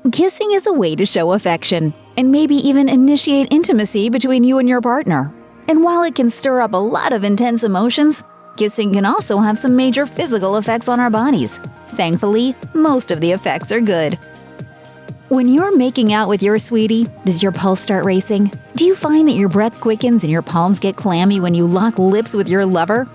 Kissing is a way to show affection and maybe even initiate intimacy between you and your partner. And while it can stir up a lot of intense emotions, kissing can also have some major physical effects on our bodies. Thankfully, most of the effects are good. When you're making out with your sweetie, does your pulse start racing? Do you find that your breath quickens and your palms get clammy when you lock lips with your lover?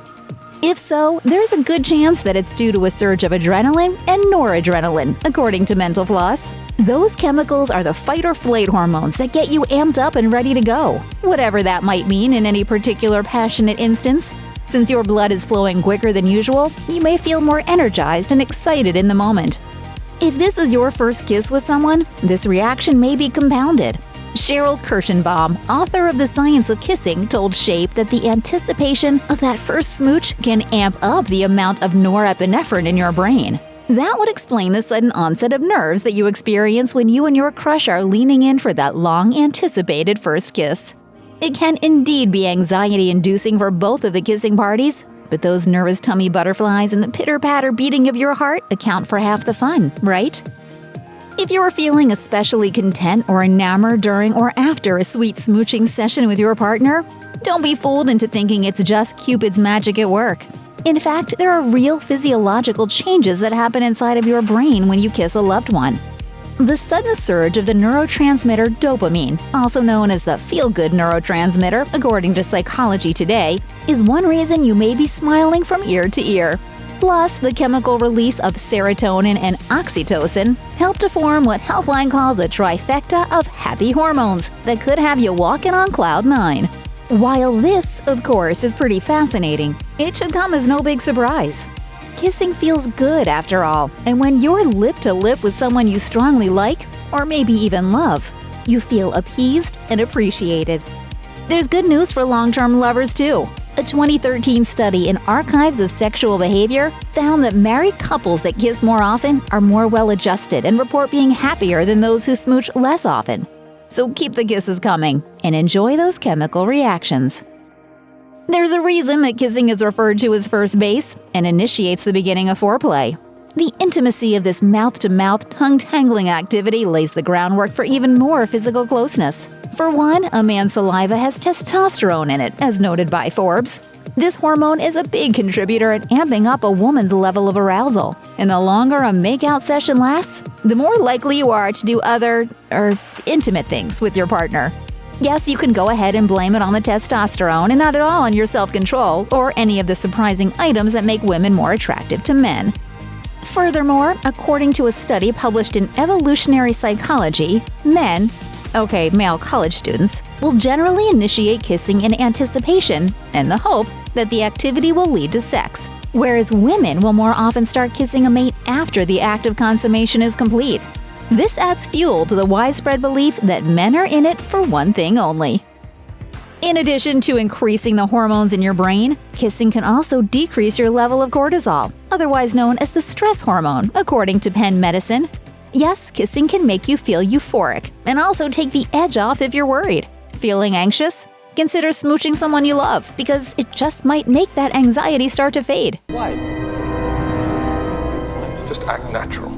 If so, there's a good chance that it's due to a surge of adrenaline and noradrenaline, according to Mental Floss. Those chemicals are the fight-or-flight hormones that get you amped up and ready to go, whatever that might mean in any particular passionate instance. Since your blood is flowing quicker than usual, you may feel more energized and excited in the moment. If this is your first kiss with someone, this reaction may be compounded. Cheryl Kirschenbaum, author of The Science of Kissing, told Shape that the anticipation of that first smooch can amp up the amount of norepinephrine in your brain. That would explain the sudden onset of nerves that you experience when you and your crush are leaning in for that long-anticipated first kiss. It can indeed be anxiety-inducing for both of the kissing parties, but those nervous tummy butterflies and the pitter-patter beating of your heart account for half the fun, right? If you're feeling especially content or enamored during or after a sweet smooching session with your partner, don't be fooled into thinking it's just Cupid's magic at work. In fact, there are real physiological changes that happen inside of your brain when you kiss a loved one. The sudden surge of the neurotransmitter dopamine, also known as the feel-good neurotransmitter according to Psychology Today, is one reason you may be smiling from ear to ear. Plus, the chemical release of serotonin and oxytocin help to form what Healthline calls a trifecta of happy hormones that could have you walking on cloud 9. While this, of course, is pretty fascinating, it should come as no big surprise. Kissing feels good after all, and when you're lip to lip with someone you strongly like, or maybe even love, you feel appeased and appreciated. There's good news for long-term lovers too. A 2013 study in Archives of Sexual Behavior found that married couples that kiss more often are more well-adjusted and report being happier than those who smooch less often. So keep the kisses coming and enjoy those chemical reactions. There's a reason that kissing is referred to as first base and initiates the beginning of foreplay. The intimacy of this mouth-to-mouth, tongue-tangling activity lays the groundwork for even more physical closeness. For one, a man's saliva has testosterone in it, as noted by Forbes. This hormone is a big contributor in amping up a woman's level of arousal. And the longer a makeout session lasts, the more likely you are to do other, intimate things with your partner. Yes, you can go ahead and blame it on the testosterone and not at all on your self-control or any of the surprising items that make women more attractive to men. Furthermore, according to a study published in Evolutionary Psychology, men, male college students, will generally initiate kissing in anticipation and the hope that the activity will lead to sex, whereas women will more often start kissing a mate after the act of consummation is complete. This adds fuel to the widespread belief that men are in it for one thing only. In addition to increasing the hormones in your brain, kissing can also decrease your level of cortisol, otherwise known as the stress hormone, according to Penn Medicine. Yes, kissing can make you feel euphoric and also take the edge off if you're worried. Feeling anxious? Consider smooching someone you love because it just might make that anxiety start to fade. Why? Just act natural.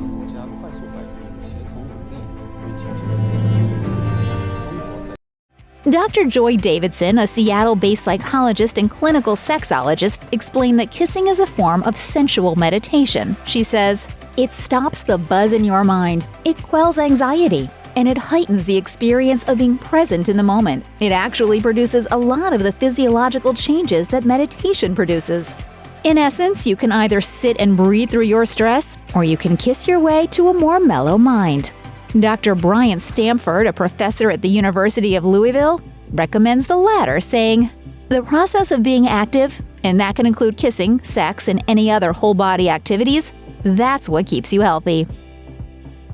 Dr. Joy Davidson, a Seattle-based psychologist and clinical sexologist, explained that kissing is a form of sensual meditation. She says, "It stops the buzz in your mind, it quells anxiety, and it heightens the experience of being present in the moment. It actually produces a lot of the physiological changes that meditation produces." In essence, you can either sit and breathe through your stress, or you can kiss your way to a more mellow mind. Dr. Brian Stamford, a professor at the University of Louisville, recommends the latter, saying, "The process of being active, and that can include kissing, sex, and any other whole-body activities, that's what keeps you healthy."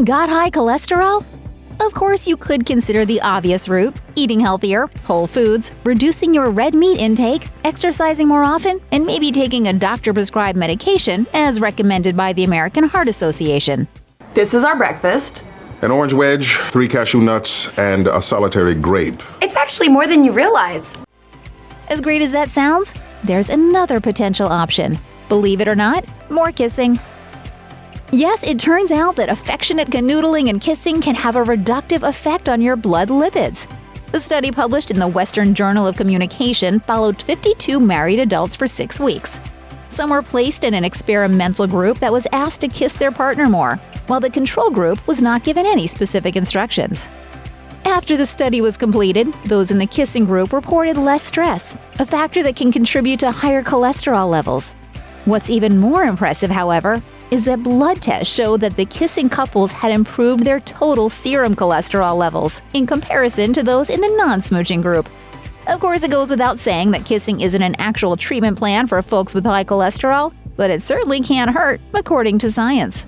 Got high cholesterol? Of course, you could consider the obvious route: eating healthier, whole foods, reducing your red meat intake, exercising more often, and maybe taking a doctor-prescribed medication as recommended by the American Heart Association. This is our breakfast. An orange wedge, 3 cashew nuts, and a solitary grape. It's actually more than you realize. As great as that sounds, there's another potential option. Believe it or not, more kissing. Yes, it turns out that affectionate canoodling and kissing can have a reductive effect on your blood lipids. A study published in the Western Journal of Communication followed 52 married adults for 6 weeks. Some were placed in an experimental group that was asked to kiss their partner more, while the control group was not given any specific instructions. After the study was completed, those in the kissing group reported less stress, a factor that can contribute to higher cholesterol levels. What's even more impressive, however, is that blood tests showed that the kissing couples had improved their total serum cholesterol levels in comparison to those in the non-smooching group. Of course, it goes without saying that kissing isn't an actual treatment plan for folks with high cholesterol, but it certainly can't hurt, according to science.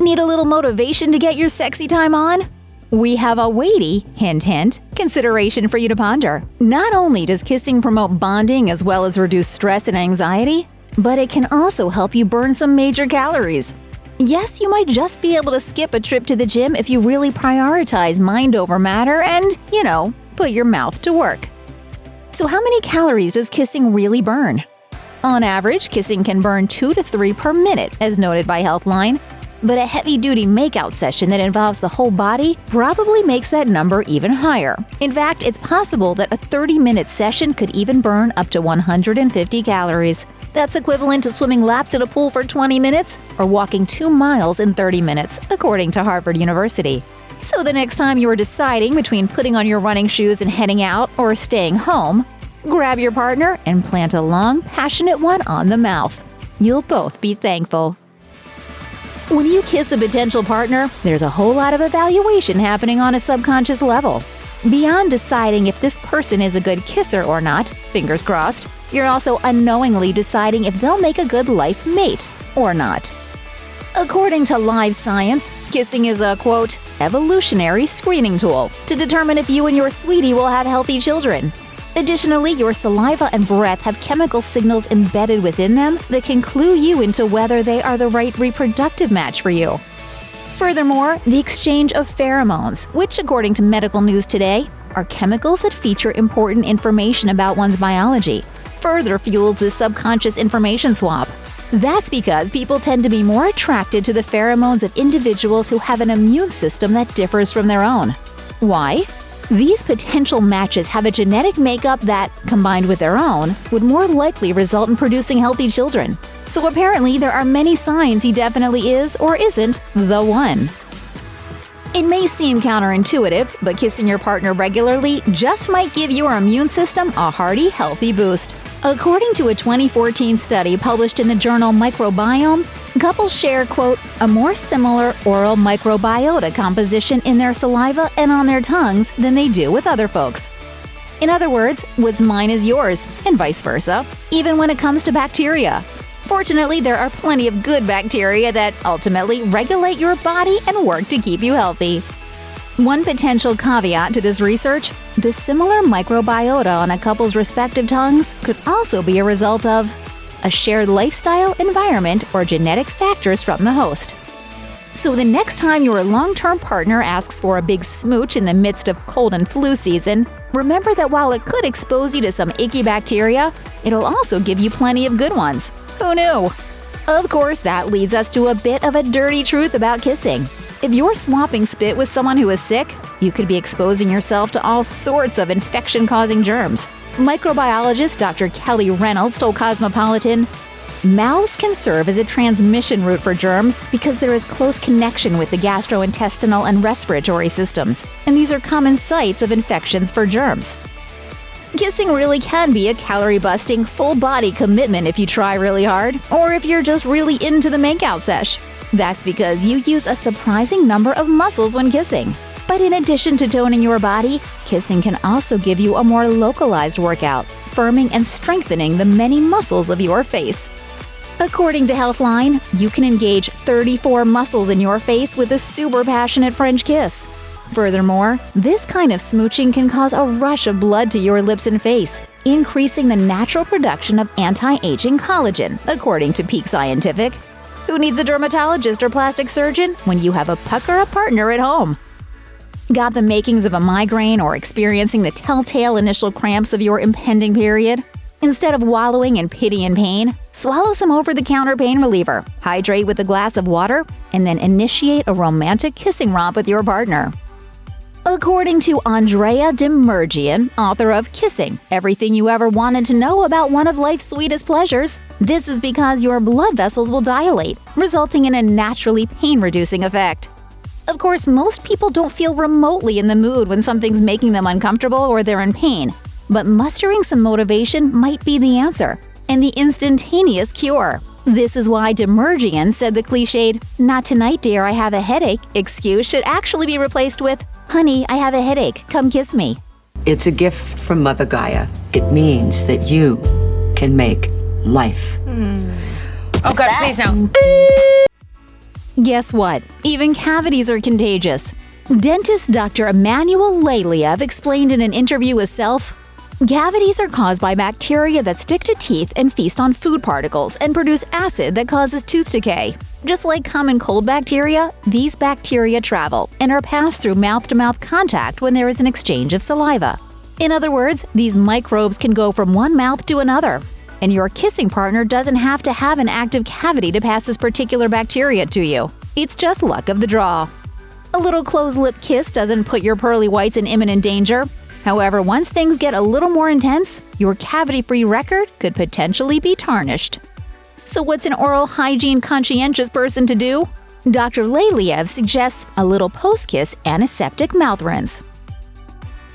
Need a little motivation to get your sexy time on? We have a weighty, hint hint, consideration for you to ponder. Not only does kissing promote bonding as well as reduce stress and anxiety, but it can also help you burn some major calories. Yes, you might just be able to skip a trip to the gym if you really prioritize mind over matter and, put your mouth to work. So how many calories does kissing really burn? On average, kissing can burn 2 to 3 per minute, as noted by Healthline, but a heavy-duty makeout session that involves the whole body probably makes that number even higher. In fact, it's possible that a 30-minute session could even burn up to 150 calories. That's equivalent to swimming laps in a pool for 20 minutes or walking 2 miles in 30 minutes, according to Harvard University. So the next time you're deciding between putting on your running shoes and heading out or staying home, grab your partner and plant a long, passionate one on the mouth. You'll both be thankful. When you kiss a potential partner, there's a whole lot of evaluation happening on a subconscious level. Beyond deciding if this person is a good kisser or not, fingers crossed, you're also unknowingly deciding if they'll make a good life mate or not. According to Live Science, kissing is a, quote, evolutionary screening tool to determine if you and your sweetie will have healthy children. Additionally, your saliva and breath have chemical signals embedded within them that can clue you into whether they are the right reproductive match for you. Furthermore, the exchange of pheromones, which according to Medical News Today, are chemicals that feature important information about one's biology, further fuels this subconscious information swap. That's because people tend to be more attracted to the pheromones of individuals who have an immune system that differs from their own. Why? These potential matches have a genetic makeup that, combined with their own, would more likely result in producing healthy children. So apparently there are many signs he definitely is or isn't the one. It may seem counterintuitive, but kissing your partner regularly just might give your immune system a hearty, healthy boost. According to a 2014 study published in the journal Microbiome, couples share, quote, a more similar oral microbiota composition in their saliva and on their tongues than they do with other folks. In other words, what's mine is yours, and vice versa, even when it comes to bacteria. Fortunately, there are plenty of good bacteria that ultimately regulate your body and work to keep you healthy. One potential caveat to this research, the similar microbiota on a couple's respective tongues could also be a result of a shared lifestyle, environment, or genetic factors from the host. So the next time your long-term partner asks for a big smooch in the midst of cold and flu season, remember that while it could expose you to some icky bacteria, it'll also give you plenty of good ones. Who knew? Of course, that leads us to a bit of a dirty truth about kissing. If you're swapping spit with someone who is sick, you could be exposing yourself to all sorts of infection-causing germs. Microbiologist Dr. Kelly Reynolds told Cosmopolitan, mouths can serve as a transmission route for germs because there is close connection with the gastrointestinal and respiratory systems, and these are common sites of infections for germs. Kissing really can be a calorie-busting, full-body commitment if you try really hard, or if you're just really into the makeout sesh. That's because you use a surprising number of muscles when kissing. But in addition to toning your body, kissing can also give you a more localized workout, firming and strengthening the many muscles of your face. According to Healthline, you can engage 34 muscles in your face with a super passionate French kiss. Furthermore, this kind of smooching can cause a rush of blood to your lips and face, increasing the natural production of anti-aging collagen, according to Peak Scientific. Who needs a dermatologist or plastic surgeon when you have a pucker-up partner at home? Got the makings of a migraine or experiencing the telltale initial cramps of your impending period? Instead of wallowing in pity and pain, Swallow some over-the-counter pain reliever, hydrate with a glass of water, and then initiate a romantic kissing romp with your partner. According to Andrea Demergian, author of Kissing, Everything You Ever Wanted to Know About One of Life's Sweetest Pleasures, this is because your blood vessels will dilate, resulting in a naturally pain-reducing effect. Of course, most people don't feel remotely in the mood when something's making them uncomfortable or they're in pain, but mustering some motivation might be the answer and the instantaneous cure. This is why Demergian said the cliched, "Not tonight, dear, I have a headache" excuse should actually be replaced with, "Honey, I have a headache, come kiss me." It's a gift from Mother Gaia. It means that you can make life. Oh God, please no. Guess what? Even cavities are contagious. Dentist Dr. Emmanuel Leliev explained in an interview with Self, cavities are caused by bacteria that stick to teeth and feast on food particles and produce acid that causes tooth decay. Just like common cold bacteria, these bacteria travel and are passed through mouth-to-mouth contact when there is an exchange of saliva. In other words, these microbes can go from one mouth to another, and your kissing partner doesn't have to have an active cavity to pass this particular bacteria to you. It's just luck of the draw. A little closed-lip kiss doesn't put your pearly whites in imminent danger. However, once things get a little more intense, your cavity-free record could potentially be tarnished. So what's an oral hygiene conscientious person to do? Dr. Leliev suggests a little post-kiss antiseptic mouth rinse.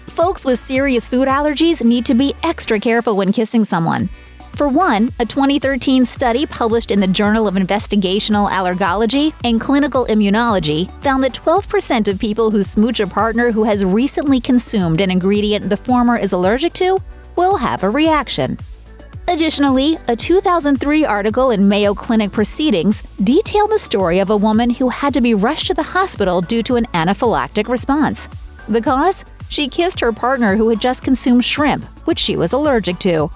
Folks with serious food allergies need to be extra careful when kissing someone. For one, a 2013 study published in the Journal of Investigational Allergology and Clinical Immunology found that 12% of people who smooch a partner who has recently consumed an ingredient the former is allergic to will have a reaction. Additionally, a 2003 article in Mayo Clinic Proceedings detailed the story of a woman who had to be rushed to the hospital due to an anaphylactic response. The cause? She kissed her partner who had just consumed shrimp, which she was allergic to.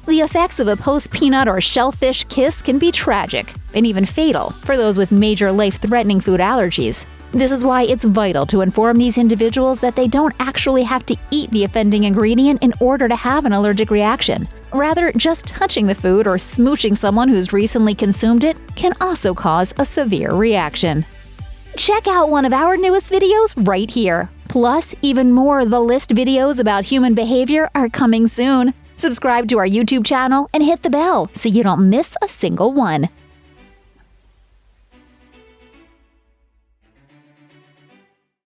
The effects of a post-peanut or shellfish kiss can be tragic and even fatal for those with major life-threatening food allergies. This is why it's vital to inform these individuals that they don't actually have to eat the offending ingredient in order to have an allergic reaction. Rather, just touching the food or smooching someone who's recently consumed it can also cause a severe reaction. Check out one of our newest videos right here. Plus, even more The List videos about human behavior are coming soon. Subscribe to our YouTube channel and hit the bell so you don't miss a single one.